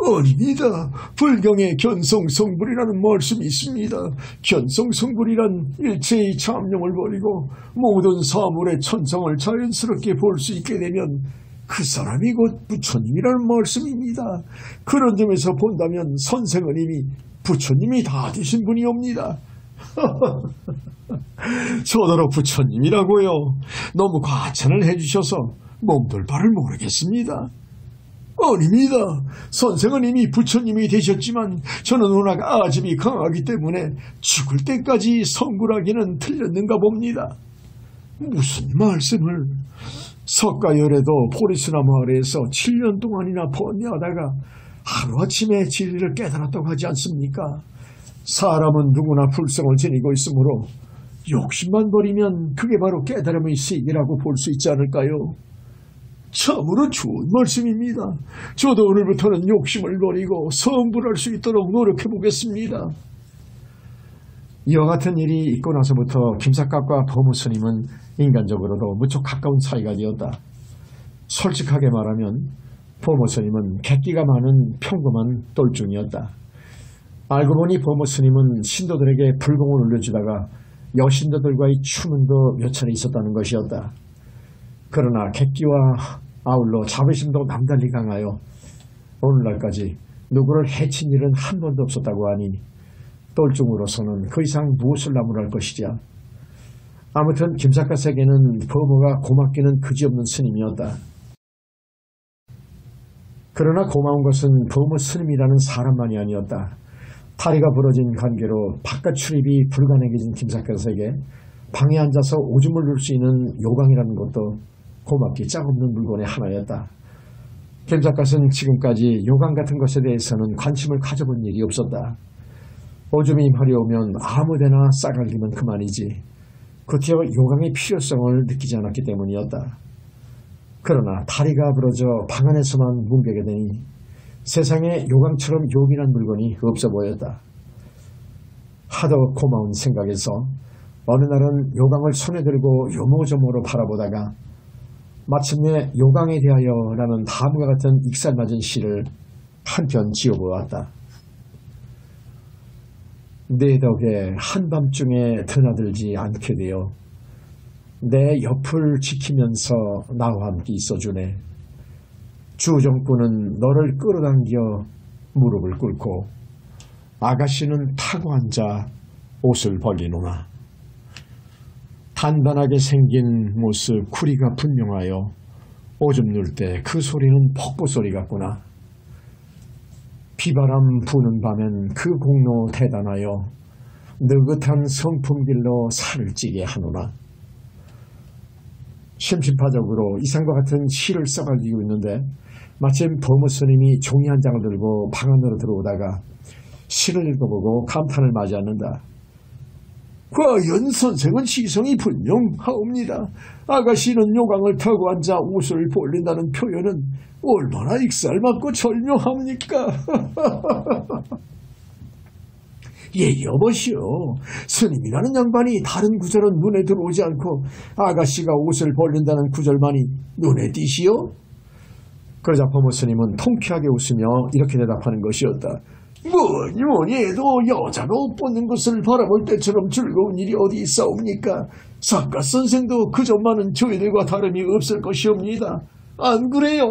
아닙니다. 불경에 견성성불이라는 말씀이 있습니다. 견성성불이란 일체의 참념을 버리고 모든 사물의 천성을 자연스럽게 볼 수 있게 되면 그 사람이 곧 부처님이라는 말씀입니다. 그런 점에서 본다면 선생은 이미 부처님이 다 되신 분이옵니다. 저더러 부처님이라고요. 너무 과찬을 해주셔서 몸둘 바를 모르겠습니다. 아닙니다. 선생은 이미 부처님이 되셨지만 저는 워낙 아집이 강하기 때문에 죽을 때까지 성불하기는 틀렸는가 봅니다. 무슨 말씀을? 석가열에도 포리스나무 아래에서 7년 동안이나 번뇌하다가 하루아침에 진리를 깨달았다고 하지 않습니까? 사람은 누구나 불성을 지니고 있으므로 욕심만 버리면 그게 바로 깨달음의 세계라고 볼 수 있지 않을까요? 참으로 좋은 말씀입니다. 저도 오늘부터는 욕심을 버리고 성불할 수 있도록 노력해 보겠습니다. 이와 같은 일이 있고 나서부터 김삿갓과 범우스님은 인간적으로도 무척 가까운 사이가 되었다. 솔직하게 말하면 범우스님은 객기가 많은 평범한 똘중이었다. 알고 보니 범우스님은 신도들에게 불공을 올려주다가 여신도들과의 추문도 몇 차례 있었다는 것이었다. 그러나 객기와 아울러 자부심도 남달리 강하여 오늘날까지 누구를 해친 일은 한 번도 없었다고 하니 똘중으로서는 그 이상 무엇을 나무랄 것이랴. 아무튼 김삿갓에게는 범어가 고맙기는 그지없는 스님이었다. 그러나 고마운 것은 범어 스님이라는 사람만이 아니었다. 다리가 부러진 관계로 바깥 출입이 불가능해진 김삿갓에게 방에 앉아서 오줌을 눌 수 있는 요강이라는 것도 고맙기 짝없는 물건의 하나였다. 김삿갓은 지금까지 요강 같은 것에 대해서는 관심을 가져본 일이 없었다. 오줌이 마려우면 아무데나 싸갈기면 그만이지 그티어 요강의 필요성을 느끼지 않았기 때문이었다. 그러나 다리가 부러져 방 안에서만 뭉개게 되니 세상에 요강처럼 요긴한 물건이 없어 보였다. 하도 고마운 생각에서 어느 날은 요강을 손에 들고 요모조모로 바라보다가 마침내 요강에 대하여라는 다음과 같은 익살맞은 시를 한편 지어보았다. 내 덕에 한밤중에 드나들지 않게 되어 내 옆을 지키면서 나와 함께 있어주네. 주정꾼은 너를 끌어당겨 무릎을 꿇고 아가씨는 타고 앉아 옷을 벌리노나. 단단하게 생긴 모습 구리가 분명하여 오줌 눌 때 그 소리는 폭포 소리 같구나. 비바람 부는 밤엔 그 공로 대단하여 느긋한 성품길로 살을 찌게 하노라. 심심파적으로 이상과 같은 시를 써가지고 있는데 마침 범우스님이 종이 한 장을 들고 방 안으로 들어오다가 시를 읽어보고 감탄을 맞이하는다. 과연 선생은 시성이 분명하옵니다. 아가씨는 요강을 타고 앉아 옷을 벌린다는 표현은 얼마나 익살맞고 절묘합니까? 예, 여보시오. 스님이라는 양반이 다른 구절은 눈에 들어오지 않고 아가씨가 옷을 벌린다는 구절만이 눈에 띄시오? 그러자 범우스님은 통쾌하게 웃으며 이렇게 대답하는 것이었다. 뭐니 해도 여자가 옷 벗는 것을 바라볼 때처럼 즐거운 일이 어디 있사옵니까? 작가 선생도 그저 많은 저희들과 다름이 없을 것이옵니다. 안 그래요?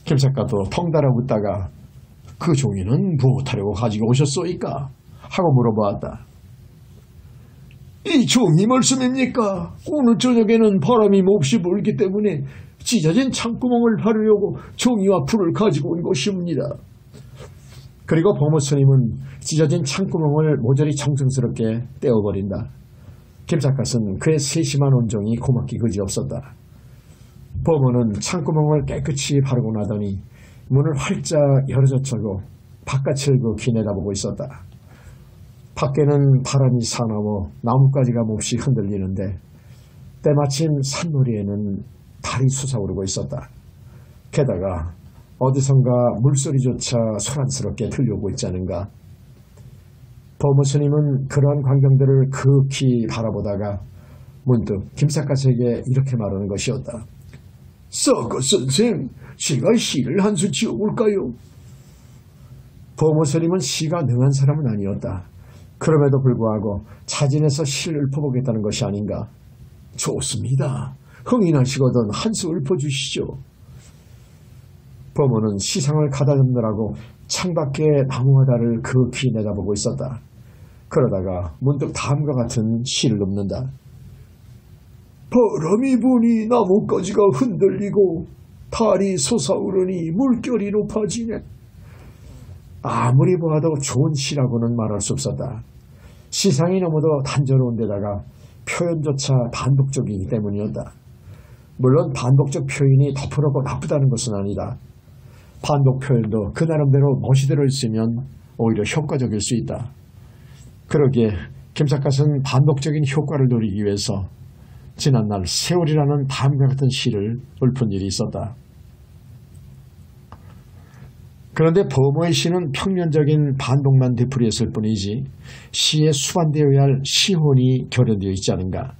김 작가도 덩달아 웃다가 그 종이는 무엇하려고 가지고 오셨소이까? 하고 물어보았다. 이 종이 말씀입니까? 오늘 저녁에는 바람이 몹시 불기 때문에 찢어진 창구멍을 바르려고 종이와 풀을 가지고 온 것입니다. 그리고 범호 스님은 찢어진 창구멍을 모조리 정성스럽게 떼어버린다. 김 작가는 그의 세심한 온정이 고맙기 그지없었다. 범호는 창구멍을 깨끗이 바르고 나더니 문을 활짝 열어젖히고 바깥을 그기 내다보고 있었다. 밖에는 바람이 사나워 나뭇가지가 몹시 흔들리는데 때마침 산놀이에는 달이 솟아오르고 있었다. 게다가 어디선가 물소리조차 소란스럽게 들려오고 있지 않은가. 범호 스님은 그러한 광경들을 극히 바라보다가 문득 김삿갓에게 이렇게 말하는 것이었다. 썩어 선생, 제가 시를 한 수 지어볼까요? 범호 스님은 시가 능한 사람은 아니었다. 그럼에도 불구하고 자진해서 시를 읊어보겠다는 것이 아닌가. 좋습니다. 흥이 나시거든 한 수 읊어주시죠. 범호는 시상을 가다듬느라고 창밖에 나무하다를 극히 내다보고 있었다. 그러다가 문득 다음과 같은 시를 읊는다. 바람이 부니 나뭇가지가 흔들리고 달이 솟아오르니 물결이 높아지네. 아무리 보아도 좋은 시라고는 말할 수 없었다. 시상이 너무도 단조로운 데다가 표현조차 반복적이기 때문이었다. 물론 반복적 표현이 덮어놓고 나쁘다는 것은 아니다. 반복 표현도 그 나름대로 멋이 들어있으면 오히려 효과적일 수 있다. 그러기에 김삿갓은 반복적인 효과를 노리기 위해서 지난날 세월이라는 다음과 같은 시를 읊은 일이 있었다. 그런데 범호의 시는 평면적인 반복만 되풀이했을 뿐이지 시에 수반되어야 할 시혼이 결연되어 있지 않은가.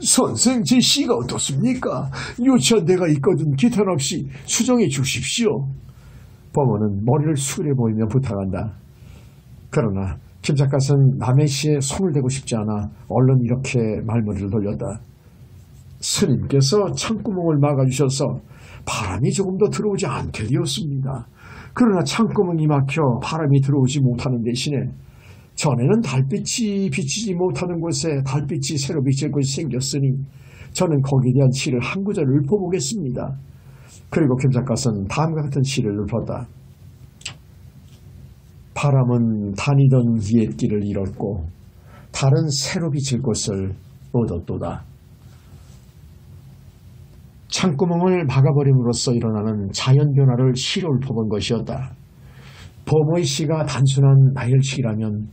선생, 제 시가 어떻습니까? 유치한 데가 있거든 기탄 없이 수정해 주십시오. 범호는 머리를 수그려 보이며 부탁한다. 그러나 김삿갓은 남의 시에 손을 대고 싶지 않아 얼른 이렇게 말머리를 돌렸다. 스님께서 창구멍을 막아주셔서 바람이 조금 더 들어오지 않게 되었습니다. 그러나 창구멍이 막혀 바람이 들어오지 못하는 대신에 전에는 달빛이 비치지 못하는 곳에 달빛이 새로 비칠 곳이 생겼으니 저는 거기에 대한 시를 한 구절을 읊어보겠습니다. 그리고 김삿갓은 다음과 같은 시를 읊었다. 바람은 다니던 옛 길을 잃었고 달은 새로 비칠 곳을 얻었도다. 창구멍을 막아버림으로써 일어나는 자연변화를 시로 읊어본 것이었다. 범호의 시가 단순한 나열식이라면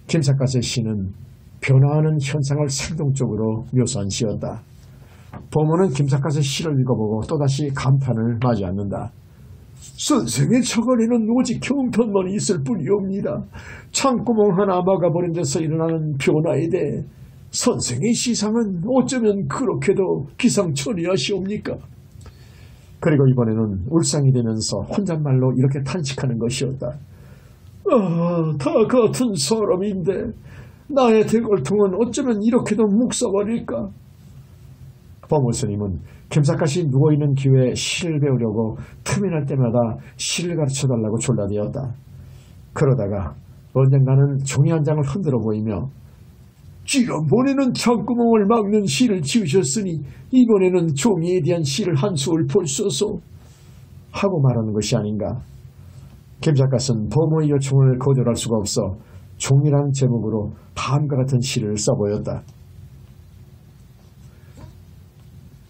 김삿갓의 시는 변화하는 현상을 생동적으로 묘사한 시였다. 범호는 김삿갓의 시를 읽어보고 또다시 감탄을 맞이않는다. 선생의 처간에는 오직 형편만 있을 뿐이옵니다. 창구멍 하나 막아버린 데서 일어나는 변화에 대해 선생의 시상은 어쩌면 그렇게도 기상천외하시옵니까? 그리고 이번에는 울상이 되면서 혼잣말로 이렇게 탄식하는 것이었다. 다 같은 사람인데 나의 대걸통은 어쩌면 이렇게도 묵사발일까? 범호 스님은 김삿갓이 누워있는 기회에 시를 배우려고 틈이 날 때마다 시를 가르쳐달라고 졸라대었다. 그러다가 언젠가는 종이 한 장을 흔들어 보이며 지난번에는 창구멍을 막는 시를 지으셨으니 이번에는 종이에 대한 시를 한 수 읊어주소서 하고 말하는 것이 아닌가. 김삿갓은 범호의 요청을 거절할 수가 없어 종이라는 제목으로 다음과 같은 시를 써보였다.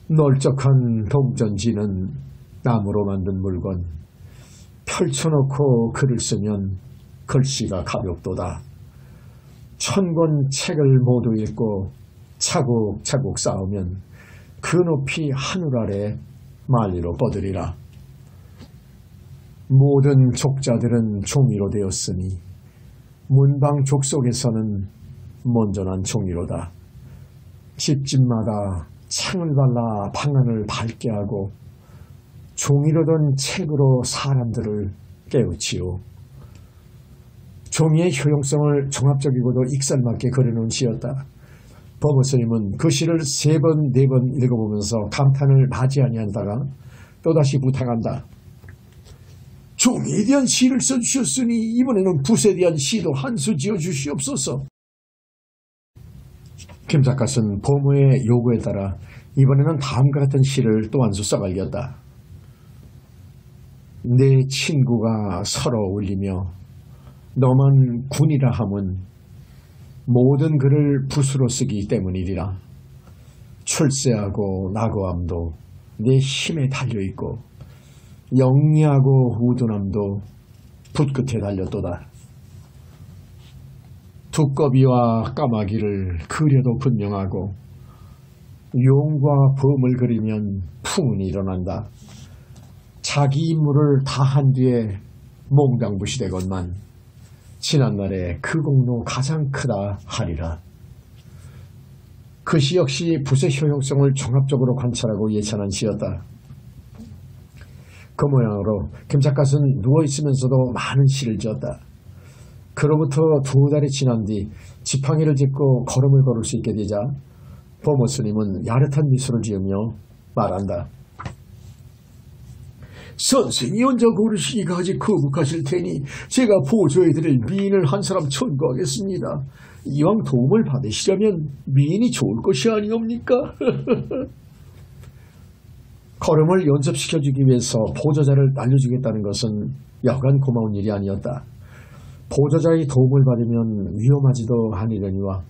널쩍한 동전지는 나무로 만든 물건, 펼쳐놓고 글을 쓰면 글씨가 가볍도다. 1000권 책을 모두 읽고 차곡차곡 쌓으면 그 높이 하늘 아래 만리로 뻗으리라. 모든 족자들은 종이로 되었으니 문방 족속에서는 먼저난 종이로다. 집집마다 창을 발라 방안을 밝게 하고 종이로 된 책으로 사람들을 깨우치오. 종이의 효용성을 종합적이고도 익살맞게 그려놓은 시였다. 법무스님은 그 시를 3번, 4번 읽어보면서 감탄을 마지 아니하다가 또다시 부탁한다. 종에 대한 시를 써주셨으니 이번에는 붓에 대한 시도 한 수 지어주시옵소서. 김작갓은 보모의 요구에 따라 이번에는 다음과 같은 시를 또 한 수 써갈겼다. 내 친구가 서러 울리며 너만 군이라 함은 모든 글을 붓으로 쓰기 때문이리라. 출세하고 낙오함도 내 힘에 달려있고 영리하고 우둔함도 붓 끝에 달렸도다. 두꺼비와 까마귀를 그려도 분명하고 용과 범을 그리면 풍운이 일어난다. 자기 임무를 다한 뒤에 몽당붓이 되건만 지난날에 그 공로 가장 크다 하리라. 그 시 역시 붓의 효용성을 종합적으로 관찰하고 예찬한 시였다. 그 모양으로 김작갓은 누워있으면서도 많은 시를 지었다. 그로부터 2달이 지난 뒤 지팡이를 짚고 걸음을 걸을 수 있게 되자 보모스님은 야릇한 미소를 지으며 말한다. 선생이 혼자 고르시기가 아직 거북하실 테니 제가 보조해드릴 미인을 한 사람 천거하겠습니다. 이왕 도움을 받으시려면 미인이 좋을 것이 아니옵니까? 걸음을 연습시켜주기 위해서 보조자를 알려주겠다는 것은 여간 고마운 일이 아니었다. 보조자의 도움을 받으면 위험하지도 않으려니와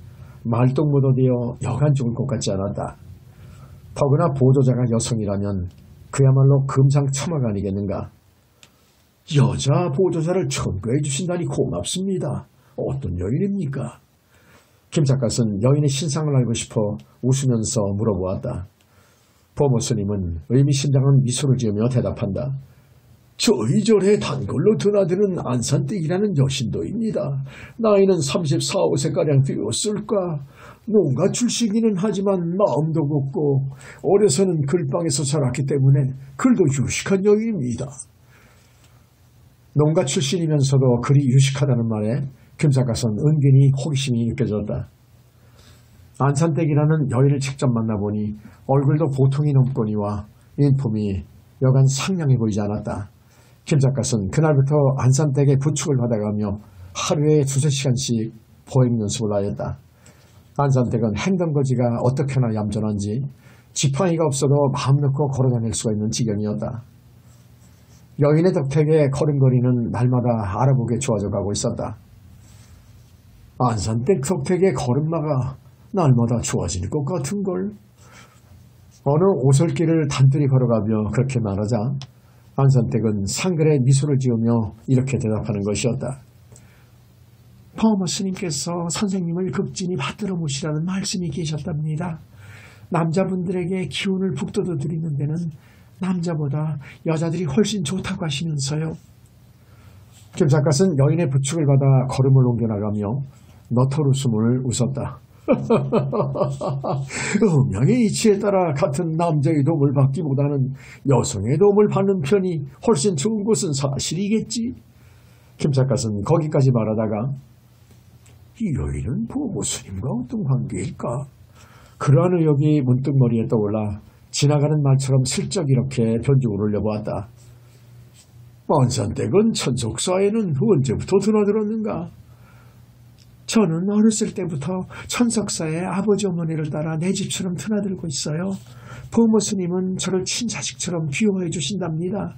말똥무도 되어 여간 죽을 것 같지 않았다. 더구나 보조자가 여성이라면 그야말로 금상첨화가 아니겠는가. 여자 보조자를 천거해 주신다니 고맙습니다. 어떤 여인입니까? 김작갓은 여인의 신상을 알고 싶어 웃으면서 물어보았다. 보모스님은 의미심장한 미소를 지으며 대답한다. 저희 절에 단골로 드나드는 안산댁이라는 여신도입니다. 나이는 34, 5세가량 되었을까. 농가 출신이기는 하지만 마음도 곱고 어려서는 글방에서 자랐기 때문에 글도 유식한 여인입니다. 농가 출신이면서도 글이 유식하다는 말에 김작갓은 은근히 호기심이 느껴졌다. 안산댁이라는 여인을 직접 만나보니 얼굴도 보통이 넘거니와 인품이 여간 상냥해 보이지 않았다. 김작갓은 그날부터 안산댁의 부축을 받아가며 하루에 2~3시간씩 보행 연습을 하였다. 안산댁은 행동거지가 어떻게나 얌전한지 지팡이가 없어도 마음 놓고 걸어다닐 수가 있는 지경이었다. 여인의 덕택에 걸음걸이는 날마다 알아보게 좋아져 가고 있었다. 안산댁 덕택의 걸음마가 날마다 좋아질 것 같은걸. 어느 오솔길을 단둘이 걸어가며 그렇게 말하자 안산댁은 상글에 미소를 지으며 이렇게 대답하는 것이었다. 버머스님께서 선생님을 극진히 받들어 모시라는 말씀이 계셨답니다. 남자분들에게 기운을 북돋워 드리는 데는 남자보다 여자들이 훨씬 좋다고 하시면서요. 김작갓은 여인의 부축을 받아 걸음을 옮겨나가며 너털웃음을 웃었다. 음양의 이치에 따라 같은 남자의 도움을 받기보다는 여성의 도움을 받는 편이 훨씬 좋은 것은 사실이겠지. 김작갓은 거기까지 말하다가 이 여인은 보모스님과 어떤 관계일까? 그러한 의혹이 문득 머리에 떠올라 지나가는 말처럼 슬쩍 이렇게 변죽을 올려보았다. 안산댁은 천석사에는 언제부터 드나들었는가? 저는 어렸을 때부터 천석사의 아버지 어머니를 따라 내 집처럼 드나들고 있어요. 보모스님은 저를 친자식처럼 귀여워해 주신답니다.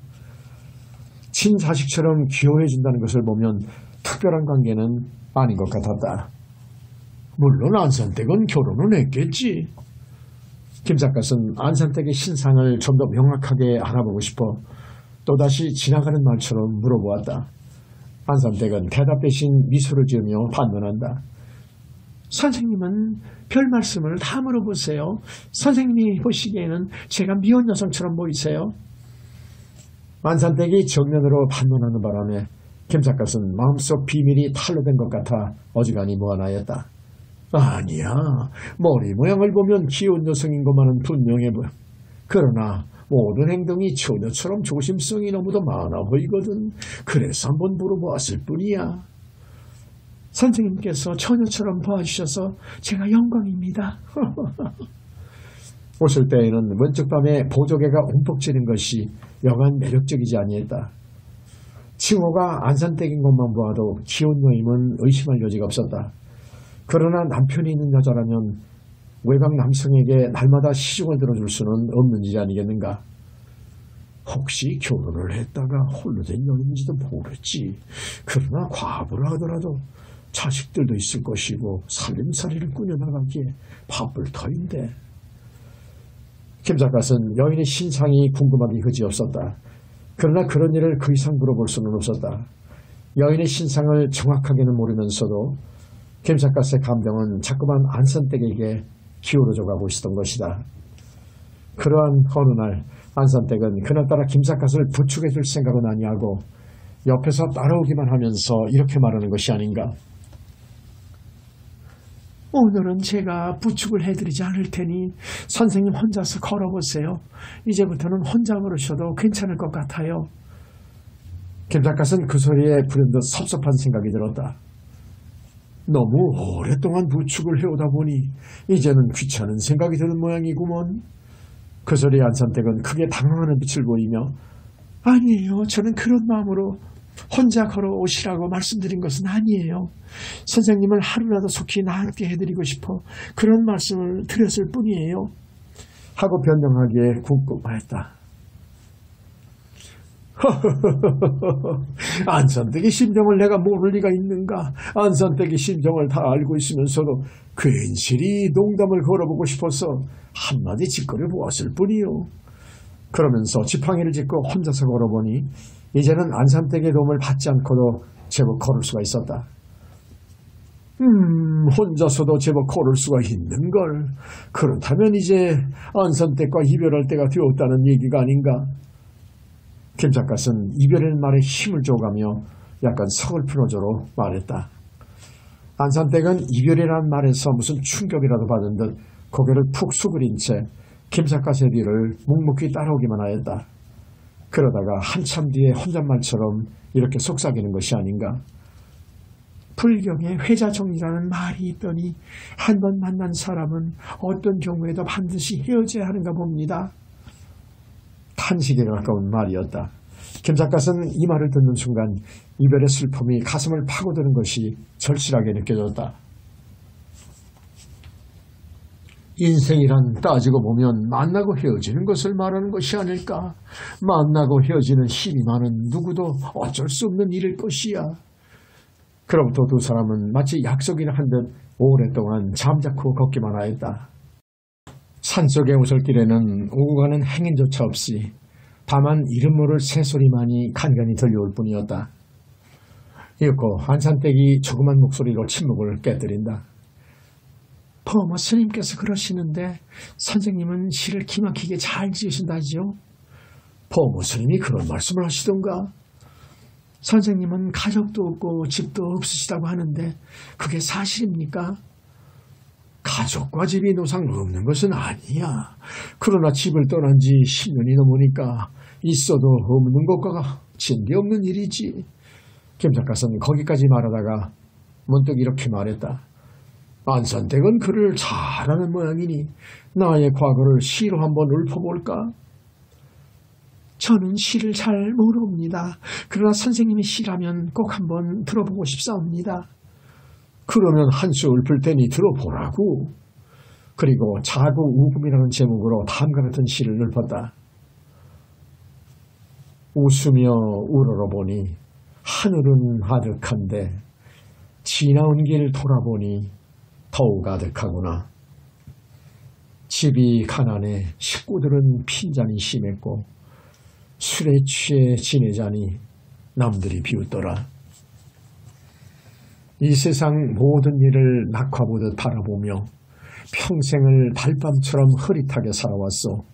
친자식처럼 귀여워해 준다는 것을 보면 특별한 관계는 아닌 것 같았다. 물론 안산댁은 결혼은 했겠지. 김작갓은 안산댁의 신상을 좀 더 명확하게 알아보고 싶어 또다시 지나가는 말처럼 물어보았다. 안산댁은 대답 대신 미소를 지으며 반문한다. 선생님은 별 말씀을 다 물어보세요. 선생님이 보시기에는 제가 미혼 여성처럼 보이세요. 안산댁이 정면으로 반문하는 바람에 김작갓은 마음속 비밀이 탄로된 것 같아 어지간히 무안하였다. 아니야. 머리 모양을 보면 귀여운 여성인 것만은 분명해 보여. 그러나 모든 행동이 처녀처럼 조심성이 너무도 많아 보이거든. 그래서 한번 물어보았을 뿐이야. 선생님께서 처녀처럼 도와주셔서 제가 영광입니다. 웃을 때에는 먼쪽밤에 보조개가 움푹 찌는 것이 여간 매력적이지 아니했다. 칭호가 안산댁인 것만 보아도 기혼 여임은 의심할 여지가 없었다. 그러나 남편이 있는 여자라면 외곽 남성에게 날마다 시중을 들어줄 수는 없는 일이 아니겠는가. 혹시 결혼을 했다가 홀로 된 여인인지도 모르지. 그러나 과부를 하더라도 자식들도 있을 것이고 살림살이를 꾸려나가기에 바쁠 터인데. 김 작가는 여인의 신상이 궁금하기 그지없었다. 그러나 그런 일을 그 이상 물어볼 수는 없었다. 여인의 신상을 정확하게는 모르면서도 김 작가의 감정은 자꾸만 안산댁에게 기울어져 가고 있었던 것이다. 그러한 어느 날 안산댁은 그날따라 김 작가를 부축해줄 생각은 아니하고 옆에서 따라오기만 하면서 이렇게 말하는 것이 아닌가. 오늘은 제가 부축을 해드리지 않을 테니 선생님 혼자서 걸어보세요. 이제부터는 혼자 걸으셔도 괜찮을 것 같아요. 김 작가는 그 소리에 불현듯 섭섭한 생각이 들었다. 너무 오랫동안 부축을 해오다 보니 이제는 귀찮은 생각이 드는 모양이구먼. 그 소리에 안산댁은 크게 당황하는 빛을 보이며 아니에요. 저는 그런 마음으로 혼자 걸어오시라고 말씀드린 것은 아니에요. 선생님을 하루라도 속히 나게 해드리고 싶어 그런 말씀을 드렸을 뿐이에요. 하고 변명하기에 궁금하였다. 안산댁의 심정을 내가 모를 리가 있는가. 안산댁의 심정을 다 알고 있으면서도 괜시리 농담을 걸어보고 싶어서 한마디 짓거려 보았을 뿐이요. 그러면서 지팡이를 짚고 혼자서 걸어보니 이제는 안산댁의 도움을 받지 않고도 제법 걸을 수가 있었다. 혼자서도 제법 걸을 수가 있는걸. 그렇다면 이제 안산댁과 이별할 때가 되었다는 얘기가 아닌가. 김 작가는 이별의 말에 힘을 줘가며 약간 서글픈 어조로 말했다. 안산댁은 이별이라는 말에서 무슨 충격이라도 받은 듯 고개를 푹 수그린 채 김 작가의 뒤를 묵묵히 따라오기만 하였다. 그러다가 한참 뒤에 혼잣말처럼 이렇게 속삭이는 것이 아닌가. 불경에 회자정리라는 말이 있더니 한 번 만난 사람은 어떤 경우에도 반드시 헤어져야 하는가 봅니다. 탄식에 가까운 말이었다. 김 작가는 이 말을 듣는 순간 이별의 슬픔이 가슴을 파고드는 것이 절실하게 느껴졌다. 인생이란 따지고 보면 만나고 헤어지는 것을 말하는 것이 아닐까. 만나고 헤어지는 힘이많은 누구도 어쩔 수 없는 일일 것이야. 그로부터 두 사람은 마치 약속이나 한 듯 오랫동안 잠자코 걷기만 하였다. 산속의 오솔길에는 오고 가는 행인조차 없이 다만 이름 모를 새소리만이 간간히 들려올 뿐이었다. 이윽고 안산댁이 조그만 목소리로 침묵을 깨뜨린다. 포모 스님께서 그러시는데 선생님은 시를 기막히게 잘 지으신다지요? 포모 스님이 그런 말씀을 하시던가? 선생님은 가족도 없고 집도 없으시다고 하는데 그게 사실입니까? 가족과 집이 노상 없는 것은 아니야. 그러나 집을 떠난 지 10년이 넘으니까 있어도 없는 것과 진비없는 일이지. 김 작가는 거기까지 말하다가 문득 이렇게 말했다. 안산댁은 글을 잘하는 모양이니 나의 과거를 시로 한번 읊어볼까? 저는 시를 잘 모릅니다. 그러나 선생님이 시라면 꼭 한번 들어보고 싶사옵니다. 그러면 한 수 읊을 테니 들어보라고. 그리고 자구 우금이라는 제목으로 다음과 같은 시를 읊었다. 웃으며 우러러보니 하늘은 아득한데 지나온 길 돌아보니 더욱 아득하구나. 집이 가난해 식구들은 핀잔이 심했고 술에 취해 지내자니 남들이 비웃더라. 이 세상 모든 일을 낙화보듯 바라보며 평생을 달밤처럼 흐릿하게 살아왔소.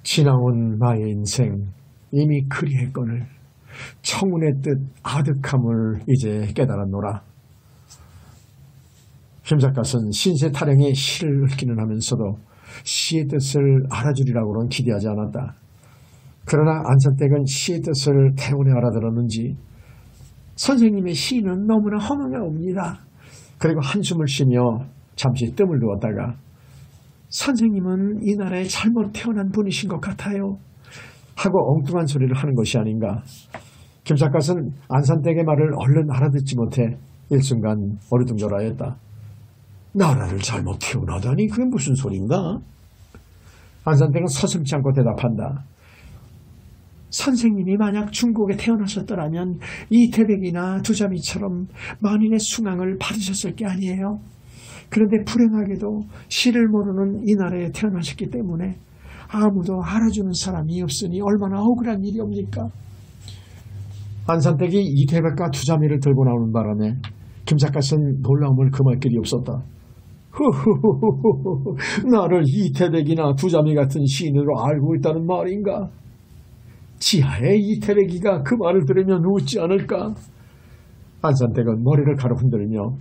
지나온 나의 인생 이미 그리했거늘 청운의 뜻 아득함을 이제 깨달았노라. 김 작가는 신세 타령의 시를 읊기는 하면서도 시의 뜻을 알아주리라고는 기대하지 않았다. 그러나 안산댁은 시의 뜻을 대운에 알아들었는지 선생님의 시인은 너무나 허망하옵니다. 그리고 한숨을 쉬며 잠시 뜸을 두었다가 선생님은 이 나라에 잘못 태어난 분이신 것 같아요 하고 엉뚱한 소리를 하는 것이 아닌가. 김삿갓은 안산댁의 말을 얼른 알아듣지 못해 일순간 어리둥절하였다. 나라를 잘못 태어나다니 그게 무슨 소린가? 안산댁은 서슴지 않고 대답한다. 선생님이 만약 중국에 태어나셨더라면 이태백이나 두자미처럼 만인의 숭앙을 받으셨을 게 아니에요. 그런데 불행하게도 시를 모르는 이 나라에 태어나셨기 때문에 아무도 알아주는 사람이 없으니 얼마나 억울한 일이옵니까? 안산댁이 이태백과 두자미를 들고 나오는 바람에 김삿갓은 놀라움을 금할 길이 없었다. 후후후후후, 나를 이태백이나 두자미 같은 시인으로 알고 있다는 말인가? 지하의 이태백이가 그 말을 들으면 웃지 않을까? 안산댁은 머리를 가로 흔들며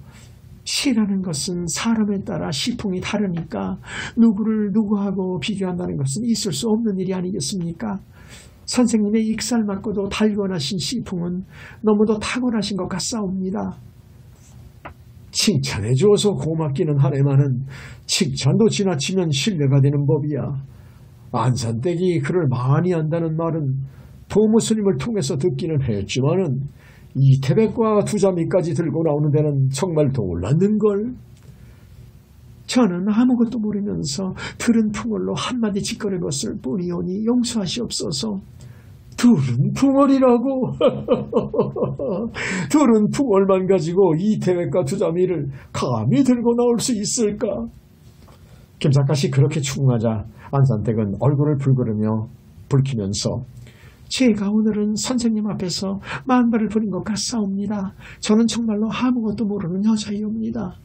시라는 것은 사람에 따라 시풍이 다르니까 누구를 누구하고 비교한다는 것은 있을 수 없는 일이 아니겠습니까? 선생님의 익살 맞고도 달궈나신 시풍은 너무도 탁월하신 것 같사옵니다. 칭찬해 주어서 고맙기는 하네마는 칭찬도 지나치면 신뢰가 되는 법이야. 안산댁이 글을 많이 한다는 말은 도무스님을 통해서 듣기는 했지만은 이태백과 두자미까지 들고 나오는 데는 정말 놀랐는걸. 저는 아무것도 모르면서 들은 풍월로 한마디 짓거릴 것을 뿐이오니 용서하시옵소서. 들은 풍월이라고? 들은 풍월만 가지고 이태백과 두자미를 감히 들고 나올 수 있을까? 김삿갓이 그렇게 충하자 안산댁은 얼굴을 붉으르며 붉히면서 제가 오늘은 선생님 앞에서 만발을 부린 것 같사옵니다. 저는 정말로 아무것도 모르는 여자이옵니다.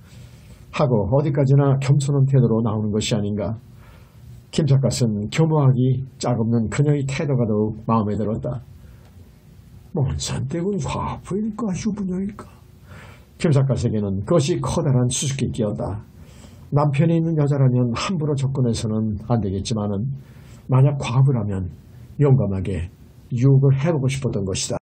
하고 어디까지나 겸손한 태도로 나오는 것이 아닌가. 김삿갓은 교모하기 짝없는 그녀의 태도가 더욱 마음에 들었다. 먼산댁은 과부일까 유부녀일까? 김삿갓에게는 그것이 커다란 수수께끼였다. 남편이 있는 여자라면 함부로 접근해서는 안 되겠지만은 만약 과부라면 용감하게 유혹을 해보고 싶었던 것이다.